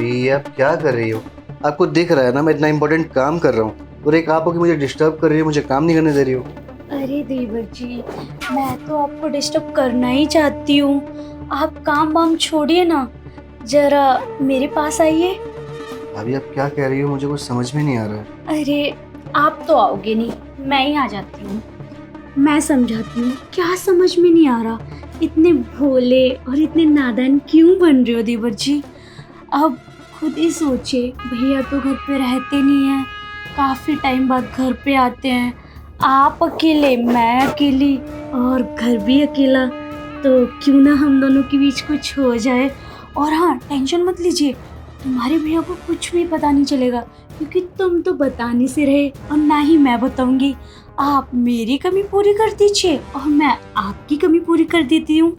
भाभी आप क्या कर रही हो? आपको दिख रहा है ना मैं इतना इम्पोर्टेंट काम कर रहा हूँ और एक आप हो कि मुझे डिस्टर्ब कर रही हो, मुझे काम नहीं करने दे रही हो। अरे देवर जी, मैं तो आपको डिस्टर्ब करना ही चाहती हूँ। आप काम वाम छोड़िए ना, जरा मेरे पास आइए। भाभी आप क्या कह रही हो, मुझे कुछ समझ में नहीं आ रहा है। अरे आप तो आओगे नहीं, मैं ही आ जाती हूँ। मैं समझाती हूँ, क्या समझ में नहीं आ रहा? इतने भोले और इतने नादान क्यों बन रहे हो देवर जी? अब खुद ही सोचे, भैया तो घर पे रहते नहीं हैं, काफ़ी टाइम बाद घर पे आते हैं। आप अकेले, मैं अकेली और घर भी अकेला, तो क्यों ना हम दोनों के बीच कुछ हो जाए। और हाँ, टेंशन मत लीजिए, तुम्हारे भैया को कुछ भी पता नहीं चलेगा, क्योंकि तुम तो बताने से रहे और ना ही मैं बताऊंगी। आप मेरी कमी पूरी कर दीजिए और मैं आपकी कमी पूरी कर देती हूँ।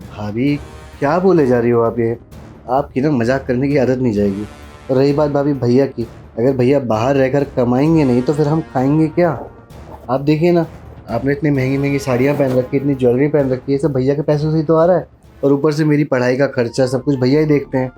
भाभी क्या बोले जा रही हो आप ये? आपकी ना मजाक करने की आदत नहीं जाएगी। और रही बात भाभी भैया की, अगर भैया बाहर रहकर कमाएंगे नहीं तो फिर हम खाएंगे क्या? आप देखिए ना, आपने इतनी महंगी महंगी साड़ियाँ पहन रखी है, इतनी ज्वेलरी पहन रखी है, सब भैया के पैसों से ही तो आ रहा है। और ऊपर से मेरी पढ़ाई का खर्चा सब कुछ भैया ही देखते हैं।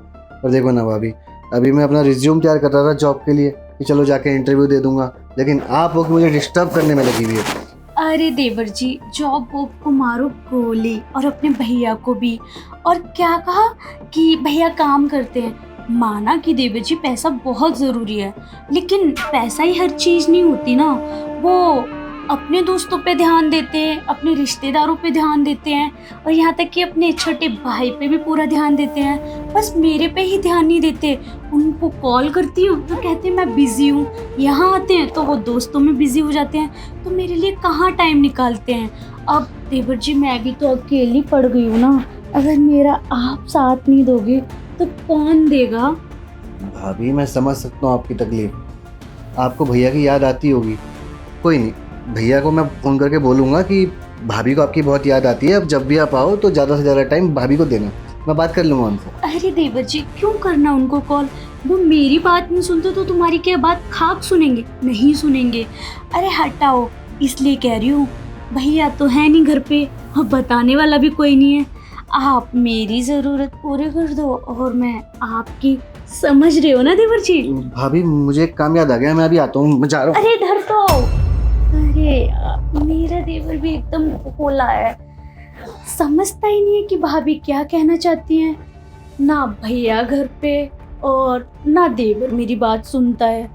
और देखो ना भाभी, अभी मैं अपना रिज्यूम तैयार कर रहा था जॉब के लिए कि चलो जाके इंटरव्यू दे दूंगा, लेकिन आप हो कि मुझे डिस्टर्ब करने में लगी हुई है। अरे देवर जी, जॉब वॉब को मारो गोली और अपने भैया को भी। और क्या कहा कि भैया काम करते हैं। माना कि देवर जी पैसा बहुत ज़रूरी है, लेकिन पैसा ही हर चीज़ नहीं होती ना। वो अपने दोस्तों पे ध्यान देते हैं, अपने रिश्तेदारों पे ध्यान देते हैं, और यहाँ तक कि अपने छोटे भाई पे भी पूरा ध्यान देते हैं। बस मेरे पे ही ध्यान नहीं देते। उनको कॉल करती हूँ तो कहते हैं मैं बिज़ी हूँ, यहाँ आते हैं तो वो दोस्तों में बिज़ी हो जाते हैं, तो मेरे लिए कहाँ टाइम निकालते हैं। अब देवर जी, मैं भी तो अकेली पड़ गई हूँ ना। अगर मेरा आप साथ नहीं दोगे तो कौन देगा? भाभी मैं समझ सकता हूँ आपकी तकलीफ, आपको भैया की याद आती होगी। कोई नहीं, भैया को मैं फ़ोन करके बोलूँगा कि भाभी को आपकी बहुत याद आती है, अब जब भी आप आओ तो ज़्यादा से ज़्यादा टाइम भाभी को देना। मैं बात कर लूँगा उनसे। अरे देवर जी, क्यों करना उनको कॉल? वो मेरी बात नहीं सुनते तो तुम्हारी क्या बात खाक सुनेंगे? नहीं सुनेंगे। अरे हटाओ, इसलिए कह रही हूँ, भैया तो है नहीं घर पे और बताने वाला भी कोई नहीं है। आप मेरी ज़रूरत पूरी कर दो और मैं आपकी। समझ रहे हो ना देवर जी? भाभी मुझे एक काम याद आ गया, मैं अभी आता हूँ, मैं जा रहा हूँ। अरे इधर तो आओ। अरे मेरा देवर भी एकदम भोला है, समझता ही नहीं है कि भाभी क्या कहना चाहती हैं। ना भैया घर पे और ना देवर मेरी बात सुनता है।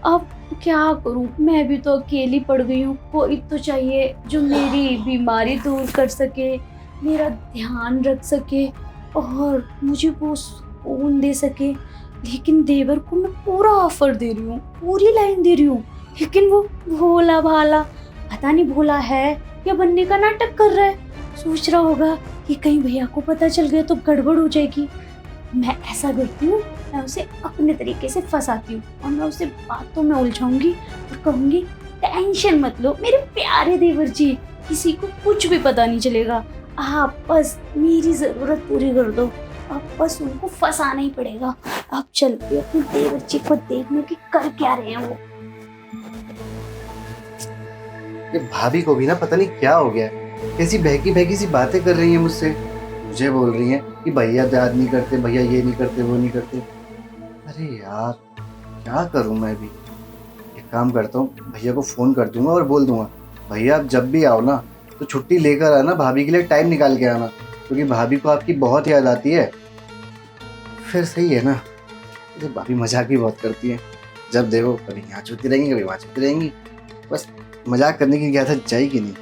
अब क्या करूं, मैं भी तो अकेली पड़ गई हूँ। कोई तो चाहिए जो मेरी बीमारी दूर कर सके, मेरा ध्यान रख सके और मुझे वो सुकून दे सके। लेकिन देवर को मैं पूरा ऑफर दे रही हूँ, पूरी लाइन दे रही हूँ, लेकिन वो भोला भाला, पता नहीं भोला है या बनने का नाटक कर रहा है। सोच रहा होगा कि कहीं भैया को पता चल गया तो गड़बड़ हो जाएगी। मैं ऐसा करती हूँ, मैं उसे अपने तरीके से फंसाती हूँ और मैं उसे बातों में उलझाऊंगी और कहूंगी टेंशन मत लो मेरे प्यारे देवर जी, किसी को कुछ भी पता नहीं चलेगा। आप बस मेरी ज़रूरत पूरी कर दो। अब बस उनको फंसाना ही पड़ेगा। अब चलती हूँ अपने देवर जी को देखने की कर क्या रहे हैं वो। ये भाभी को भी ना पता नहीं क्या हो गया है, कैसी बहकी बहकी सी बातें कर रही हैं मुझसे। मुझे बोल रही हैं कि भैया याद नहीं करते, भैया ये नहीं करते, वो नहीं करते। अरे यार क्या करूं मैं भी। एक काम करता हूँ, भैया को फ़ोन कर दूंगा और बोल दूंगा भैया आप जब भी आओ ना तो छुट्टी लेकर आना, भाभी के लिए टाइम निकाल के आना, क्योंकि भाभी को आपकी बहुत याद आती है। फिर सही है ना। अरे भाभी मजाक भी बहुत करती है, जब देखो कभी यहाँ छुट्टी रहेंगी कभी वहाँ छुट्टी रहेंगी। बस मजाक करने की आदत जाएगी नहीं।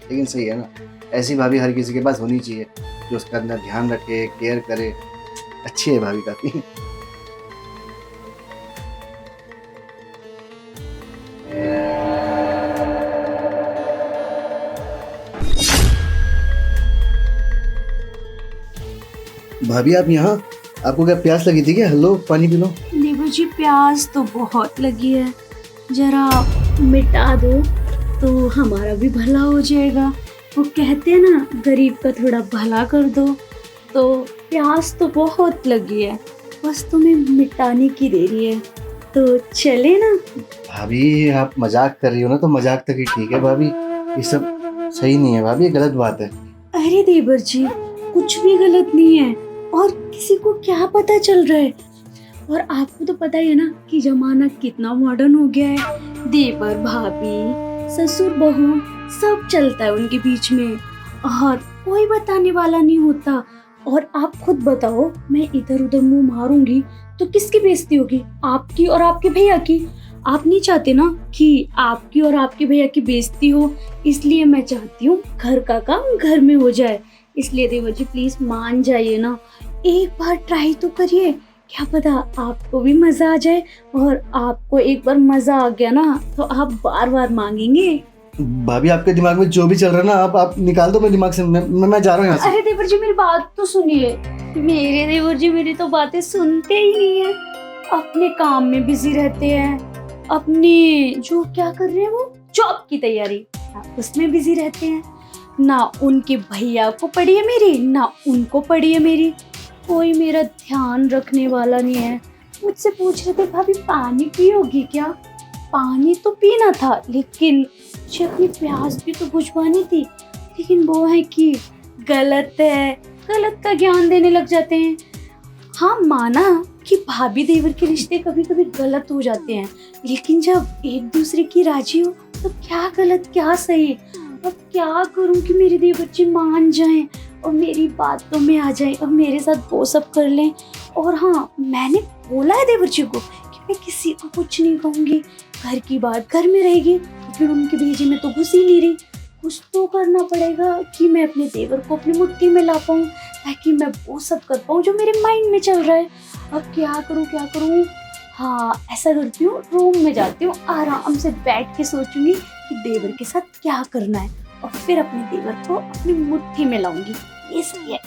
लेकिन सही है ना, ऐसी भाभी हर किसी के पास होनी चाहिए जो उसका अंदर ध्यान रखे, केयर करे। अच्छी है भाभी काफ़ी। भाभी आप यहाँ, आपको क्या प्यास लगी थी क्या? हेलो पानी पी लो। देवर जी, प्यास तो बहुत लगी है, जरा मिटा दो तो हमारा भी भला हो जाएगा। वो कहते हैं ना, गरीब का थोड़ा भला कर दो। तो प्यास तो बहुत लगी है, बस तुम्हें मिटाने की देरी है, तो चले ना। भाभी आप मजाक कर रही हो ना, तो मजाक तक ही ठीक है भाभी, ये सब सही नहीं है भाभी, ये गलत बात है। अरे देवर जी, कुछ भी गलत नहीं है और किसी को क्या पता चल रहा है। और आपको तो पता ही है ना कि जमाना कितना मॉडर्न हो गया है। देवर भाभी ससुर बहू सब चलता है उनके बीच में और कोई बताने वाला नहीं होता। और आप खुद बताओ, मैं इधर उधर मुंह मारूंगी तो किसकी बेइज्जती होगी? आपकी और आपके भैया की। आप नहीं चाहते ना कि आपकी और आपके भैया की बेइज्जती हो, इसलिए मैं चाहती हूँ घर का काम घर में हो जाए। इसलिए देवर जी प्लीज मान जाइए ना, एक बार ट्राई तो करिए, क्या पता आपको भी मजा आ जाए। और आपको एक बार मजा आ गया ना तो आप बार बार मांगेंगे। भाभी आपके दिमाग में जो भी चल रहा है ना, आप निकाल दो मेरे दिमाग से। मैं जा रहा हूँ यहाँ से। अरे देवर जी मेरी बात तो सुनिए। मेरे देवर जी मेरी तो बातें सुनते ही नहीं है, अपने काम में बिजी रहते हैं, अपने जो क्या कर रहे हैं वो जॉब की तैयारी उसमें बिजी रहते हैं। ना उनके भैया को पड़ी है मेरी, ना उनको पड़ी है मेरी। कोई मेरा ध्यान रखने वाला नहीं है। मुझसे पूछ रहे थे भाभी पानी पियोगी क्या? पानी तो पीना था, लेकिन मुझे अपनी प्यास भी तो बुझवानी थी। लेकिन वो है कि गलत है, गलत का ज्ञान देने लग जाते हैं। हाँ माना कि भाभी देवर के रिश्ते कभी कभी गलत हो जाते हैं, लेकिन जब एक दूसरे की राजी हो तो क्या गलत क्या सही। अब क्या करूं कि मेरे देवर जी मान जाएं और मेरी बातों में आ जाएं और मेरे साथ वो सब कर लें। और हाँ, मैंने बोला है देवर जी को कि मैं किसी को कुछ नहीं कहूंगी, घर की बात घर में रहेगी। फिर उनके भेजे में तो घुस ही नहीं रही। कुछ तो करना पड़ेगा कि मैं अपने देवर को अपनी मुट्ठी में ला पाऊँ, ताकि मैं वो सब कर पाऊँ जो मेरे माइंड में चल रहा है। अब क्या करूँ? हाँ ऐसा करती हूँ, रूम में जाती हूँ, आराम से बैठ के सोचूंगी कि देवर के साथ क्या करना है और फिर अपने देवर को अपनी मुट्ठी में लाऊंगी। ये सही है।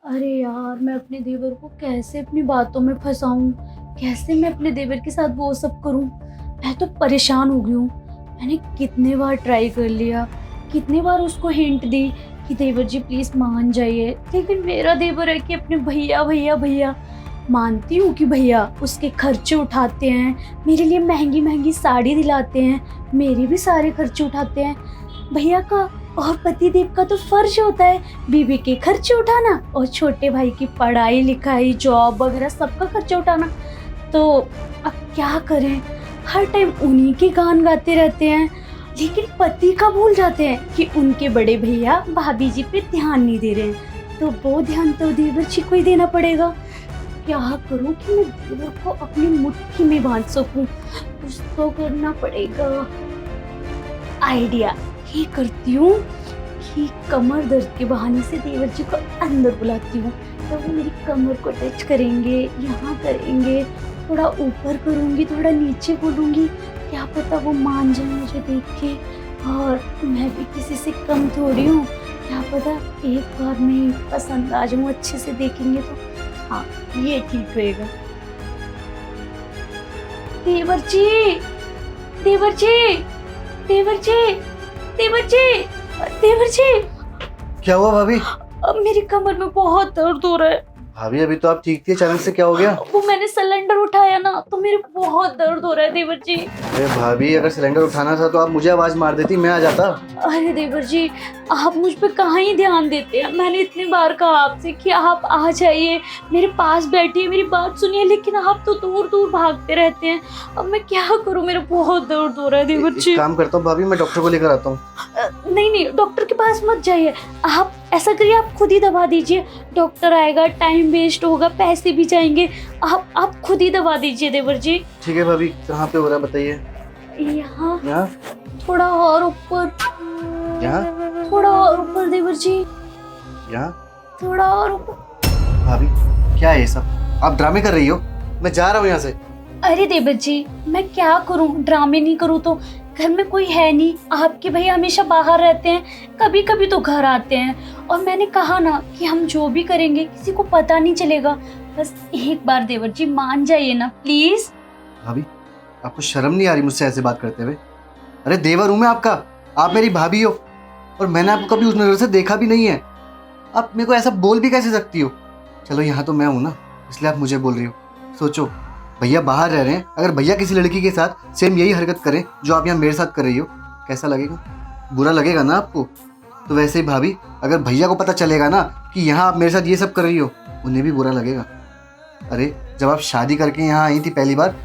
अरे यार, मैं अपने देवर को कैसे अपनी बातों में फंसाऊं, कैसे मैं अपने देवर के साथ वो सब करूं? मैं तो परेशान हो गई हूँ। मैंने कितने बार ट्राई कर लिया, कितने बार उसको हिंट दी कि देवर जी प्लीज मान जाइए, लेकिन मेरा देवर है कि अपने भैया भैया भैया। मानती हूँ कि भैया उसके खर्चे उठाते हैं, मेरे लिए महंगी महंगी साड़ी दिलाते हैं, मेरे भी सारे खर्चे उठाते हैं। भैया का और पतिदेव का तो फर्ज होता है बीवी के खर्चे उठाना और छोटे भाई की पढ़ाई लिखाई जॉब वगैरह सबका खर्चा उठाना। तो अब क्या करें, हर टाइम उन्हीं के गान गाते रहते हैं, लेकिन पति का भूल जाते हैं कि उनके बड़े भैया भाभी जी पे ध्यान नहीं दे रहे हैं। तो वो ध्यान तो देवर जी को ही देना पड़ेगा। क्या करूं कि मैं देवर को अपनी मुट्ठी में बांध सकूं? कुछ तो करना पड़ेगा। आइडिया ये करती हूँ कि कमर दर्द के बहाने से देवर जी को अंदर बुलाती हूँ, तो वो मेरी कमर को टच करेंगे, यहाँ करेंगे, थोड़ा ऊपर करूँगी, थोड़ा नीचे बोलूँगी, क्या पता वो मान जाए मुझे देख के। और मैं भी किसी से कम थोड़ी हूँ, क्या पता एक बार में पसंद आ जाऊँ, अच्छे से देखेंगे तो। हाँ ये ठीक रहेगा। देवर जी, देवर जी, देवर जी, देवर जी, देवर जी। क्या हुआ भाभी? अब मेरी कमर में बहुत दर्द हो रहा है। भाभी अभी तो आप ठीक थी, अचानक से क्या हो गया? वो मैंने सिलेंडर उठाया ना तो मेरे बहुत दर्द हो रहा है देवर जी। अरे भाभी, अगर सिलेंडर उठाना था तो आप मुझे आवाज मार देती, मैं आ जाता। अरे देवर जी, आप मुझ पे कहाँ ही ध्यान देते हैं। मैंने इतनी बार कहा आपसे कि आप आ जाइए, मेरे पास बैठिए, मेरी बात सुनिए, लेकिन आप तो दूर दूर भागते रहते हैं। अब मैं क्या करूँ, मेरा बहुत दर्द हो रहा है देवर जी। काम करता हूँ भाभी, मैं डॉक्टर को लेकर आता हूँ। नहीं, डॉक्टर के पास मत जाइए। आप ऐसा करिए, आप खुद ही दवा दीजिए। डॉक्टर आएगा, टाइम वेस्ट होगा, पैसे भी जाएंगे। आप खुद ही दवा दीजिए देवर जी। ठीक है भाभी, कहाँ पे हो रहा है बताइए? यहाँ यहाँ? थोड़ा और ऊपर, यहाँ? थोड़ा और ऊपर देवर जी, यहाँ? थोड़ा और ऊपर। भाभी क्या है ये सब? आप ड्रामे कर रही हो? मैं जा रहा हूँ यहाँ से। अरे देवर जी, मैं क्या करूं, ड्रामे नहीं करूं तो? घर में कोई है नहीं, आपके भैया हमेशा बाहर रहते हैं, कभी कभी तो घर आते हैं। और मैंने कहा ना कि हम जो भी करेंगे किसी को पता नहीं चलेगा। बस एक बार देवर जी मान जाइए ना प्लीज। भाभी आपको शर्म नहीं आ रही मुझसे ऐसे बात करते हुए? अरे देवर हूँ मैं आपका, आप मेरी भाभी हो, और मैंने आपको कभी उस नजर से देखा भी नहीं है। आप मेरे को ऐसा बोल भी कैसे सकती हो? चलो यहाँ तो मैं हूँ ना, इसलिए आप मुझे बोल रही हो। सोचो, भैया बाहर रह रहे हैं, अगर भैया किसी लड़की के साथ सेम यही हरकत करें जो आप यहाँ मेरे साथ कर रही हो, कैसा लगेगा? बुरा लगेगा ना आपको? तो वैसे ही भाभी, अगर भैया को पता चलेगा ना कि यहाँ आप मेरे साथ ये सब कर रही हो, उन्हें भी बुरा लगेगा। अरे जब आप शादी करके यहाँ आई थी पहली बार,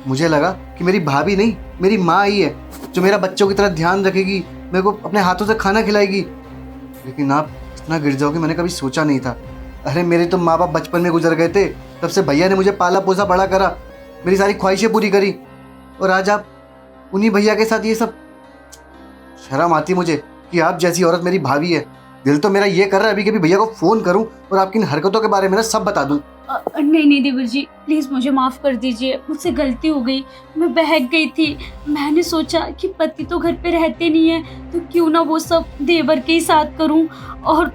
मुझे लगा कि मेरी भाभी नहीं, मेरी माँ आई है जो मेरा बच्चों की तरह ध्यान रखेगी, मेरे को अपने हाथों से खाना खिलाएगी। लेकिन आप इतना गिर जाओगे मैंने कभी सोचा नहीं था। अरे मेरे तो माँ बाप बचपन में गुजर गए थे, तब से भैया ने मुझे पाला पोसा बड़ा करा, मेरी सारी ख्वाहिशें पूरी करी, और आज आप उन्हीं भैया के साथ ये सब। शर्म आती मुझे कि आप जैसी औरत मेरी भाभी है। दिल तो मेरा ये कर रहा है अभी के अभी भैया को फ़ोन करूं और आपकी इन हरकतों के बारे में ना सब बता दूं। नहीं नहीं देवर जी, प्लीज़ मुझे माफ़ कर दीजिए, मुझसे गलती हो गई, मैं बहक गई थी। मैंने सोचा कि पति तो घर पे रहते नहीं है, तो क्यों ना वो सब देवर के ही साथ करूं, और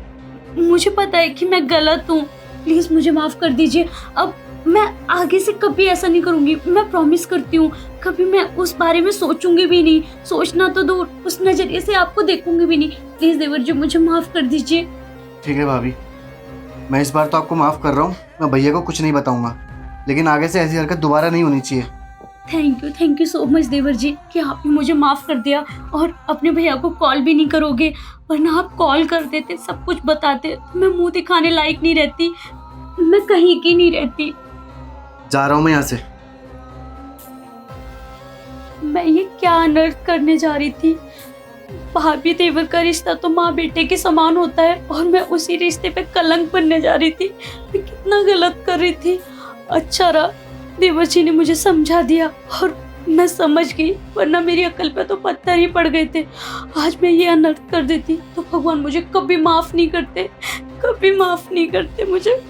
मुझे पता है कि मैं गलत हूँ। प्लीज़ मुझे माफ़ कर दीजिए। अब मैं आगे से कभी ऐसा नहीं करूँगी, मैं प्रॉमिस करती हूँ। कभी मैं उस बारे में सोचूंगी भी नहीं, सोचना तो दूर, उस नज़रिए से आपको देखूंगी भी नहीं। प्लीज़ देवर जी मुझे माफ़ कर दीजिए। ठीक है भाभी, मैं इस बार तो आपको माफ़ कर रहा हूँ, मैं भैया को कुछ नहीं बताऊँगा, लेकिन आगे से ऐसी हरकत दोबारा नहीं होनी चाहिए। थैंक यू सो मच देवर जी कि आपने मुझे माफ़ कर दिया, और अपने भैया को कॉल भी नहीं करोगे, वरना आप कॉल कर देते, सब कुछ बताते, तो मैं मुंह दिखाने लायक नहीं रहती, मैं कहीं की नहीं रहती। जा रहा हूँ मैं यहाँ से। मैं ये क्या अनर्थ करने जा रही थी। भाभी देवर का रिश्ता तो माँ बेटे के समान होता है, और मैं उसी रिश्ते पे कलंक बनने जा रही थी। मैं कितना गलत कर रही थी। अच्छा रहा देवर जी ने मुझे समझा दिया और मैं समझ गई, वरना मेरी अकल पे तो पत्थर ही पड़ गए थे। आज मैं ये अनर्थ कर देती तो भगवान मुझे कभी माफ़ नहीं करते, कभी माफ़ नहीं करते मुझे।